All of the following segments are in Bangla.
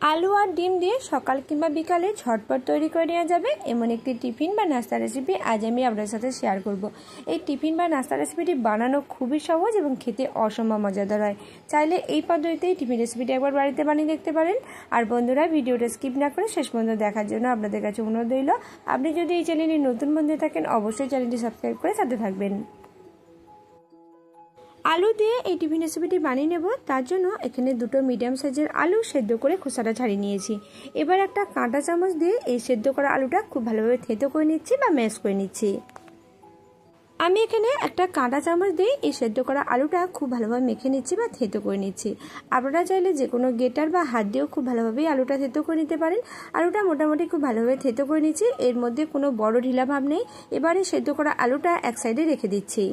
आलू और डिम दिए सकाल किंबा बिकाले झटपट तैरी करे नेওয়া যাবে এমন একটি টিফিন বা নাস্তা রেসিপি আজ আমি আপনাদের সাথে শেয়ার করব। এই টিফিন বা নাস্তা রেসিপিটি বানানো খুবই সহজ এবং খেতে অসম্ভব মজাদার হয়। চাইলে এই পদ্ধতিতে টিফিন রেসিপিটি একবার বাড়িতে বানিয়ে দেখতে পারেন। আর বন্ধুরা, ভিডিওটা স্কিপ না করে শেষ পর্যন্ত দেখার জন্য আপনাদের কাছে অনুরোধ রইল, আপনি যদি এই চ্যানেলে নতুন বন্ধু থাকেন অবশ্যই চ্যানেলটি সাবস্ক্রাইব করে সাথে থাকবেন। आलू दिए এই টিফিন রেসিপিটি বানিয়ে নেব। তার জন্য এখানে দুটো মিডিয়াম সাইজের আলু সেদ্ধ করে খোসাটা ছাড়িয়ে নিয়েছি। এবার একটা কাঁটা চামচ দিয়ে এই সেদ্ধ করা আলুটা খুব ভালোভাবে থেতো করে নিচ্ছি বা ম্যাশ করে নিচ্ছি। আমি এখানে একটা কাঁটা চামচ দিয়ে এই সেদ্ধ করা আলুটা খুব ভালোভাবে মেখে নিচ্ছি বা থেতো করে নিচ্ছি। আপনারা চাইলে যে কোনো গ্রেটার বা হাত দিয়েও খুব ভালোভাবে আলুটা থেতো করে নিতে পারেন। আলুটা মোটামুটি খুব ভালোভাবে থেতো করে নিচ্ছি, এর মধ্যে কোনো বড় ঢিলা ভাব নেই। এবারে সেদ্ধ করা আলুটা এক সাইডে রেখে দিচ্ছি।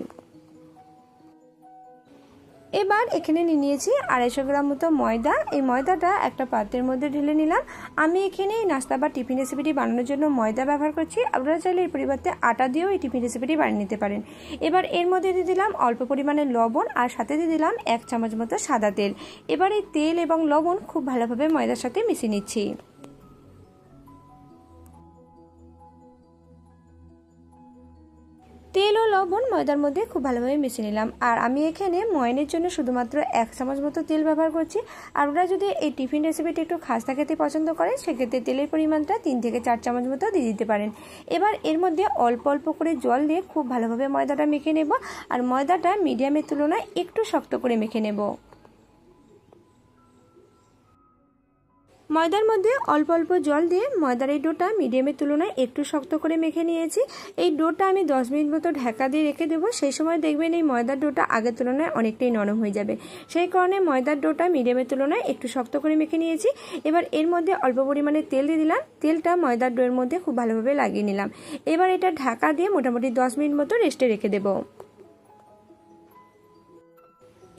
এবার এখানে নিয়ে নিয়েছি 250 গ্রাম মতো ময়দা। এই ময়দাটা একটা পাত্রের মধ্যে ঢেলে নিলাম। আমি এখানে নাস্তা বা টিফিন রেসিপিটি বানানোর জন্য ময়দা ব্যবহার করছি, আপনারা চাইলে এর পরিবর্তে আটা দিয়েও এই টিফিন রেসিপিটি বানিয়ে নিতে পারেন। এবার এর মধ্যে দিয়ে দিলাম অল্প পরিমাণে লবণ আর সাথে দিয়ে দিলাম 1 চামচ মতো সাদা তেল। এবার এই তেল এবং লবণ খুব ভালোভাবে ময়দার সাথে মিশিয়ে নিচ্ছি। তেল ও লবণ ময়দার মধ্যে খুব ভালোভাবে মিশিয়ে নিলাম। আর আমি এখানে ময়ানের জন্য শুধুমাত্র 1 চামচ মতো তেল ব্যবহার করছি। আপনারা যদি এই টিফিন রেসিপিটি একটু খাস্তা খেতে পছন্দ করেন সেক্ষেত্রে তেলের পরিমাণটা 3 থেকে 4 চামচ মতো দিয়ে দিতে পারেন। এবার এর মধ্যে অল্প অল্প করে জল দিয়ে খুব ভালোভাবে ময়দাটা মেখে নেব। আর ময়দাটা মিডিয়ামের তুলনায় একটু শক্ত করে মেখে নেব। ময়দার মধ্যে অল্প অল্প জল দিয়ে ময়দার এই ডোটা মিডিয়ামের তুলনায় একটু শক্ত করে মেখে নিয়েছি। এই ডোটা আমি 10 মিনিট মতো ঢাকা দিয়ে রেখে দেবো। সেই সময় দেখবেন এই ময়দার ডোটা আগের তুলনায় অনেকটাই নরম হয়ে যাবে। সেই কারণে ময়দার ডোটা মিডিয়ামের তুলনায় একটু শক্ত করে মেখে নিয়েছি। এবার এর মধ্যে অল্প পরিমাণে তেল দিয়ে দিলাম। তেলটা ময়দার ডোয়ের মধ্যে খুব ভালোভাবে লাগিয়ে নিলাম। এবার এটা ঢাকা দিয়ে মোটামুটি 10 মিনিট মতো রেস্টে রেখে দেবো।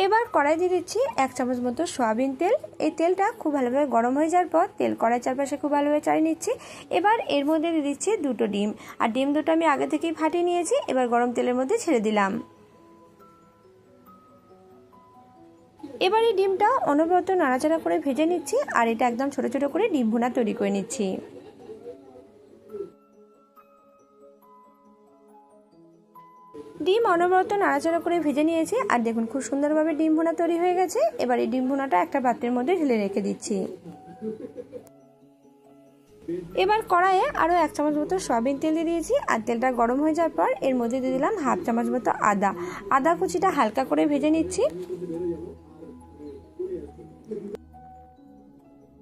এবার কড়াই দিয়ে দিচ্ছি 1 চামচ মতো সয়াবিন তেল। এই তেলটা খুব ভালোভাবে গরম হয়ে যাওয়ার পর তেল কড়াই চারপাশে খুব ভালোভাবে চাড়িয়ে নিচ্ছি। এবার এর মধ্যে দিয়ে দিচ্ছি দুটো ডিম। আর ডিম দুটো আমি আগে থেকেই ফাটিয়ে নিয়েছি। এবার গরম তেলের মধ্যে ছেড়ে দিলাম। এবার এই ডিমটা অনবরত নাড়াচাড়া করে ভেজে নিচ্ছি। আর এটা একদম ছোট ছোট করে ডিম ভুনা তৈরি করে নিচ্ছি। ডিম অনবরত নাড়াচাড়া করে ভেজে নিয়েছি। আর দেখুন খুব সুন্দরভাবে ডিম ভুনা তৈরি হয়ে গেছে। এবার এই ডিম ভুনাটা একটা পাত্রের মধ্যে ঢেলে রেখে দিচ্ছি। এবার কড়াইয়ে আরও 1 চামচ মতো সয়াবিন তেল দিয়ে দিয়েছি। আর তেলটা গরম হয়ে যাওয়ার পর এর মধ্যে দিয়ে দিলাম 1/2 চামচ মতো আদা কুচিটা হালকা করে ভেজে নিচ্ছি।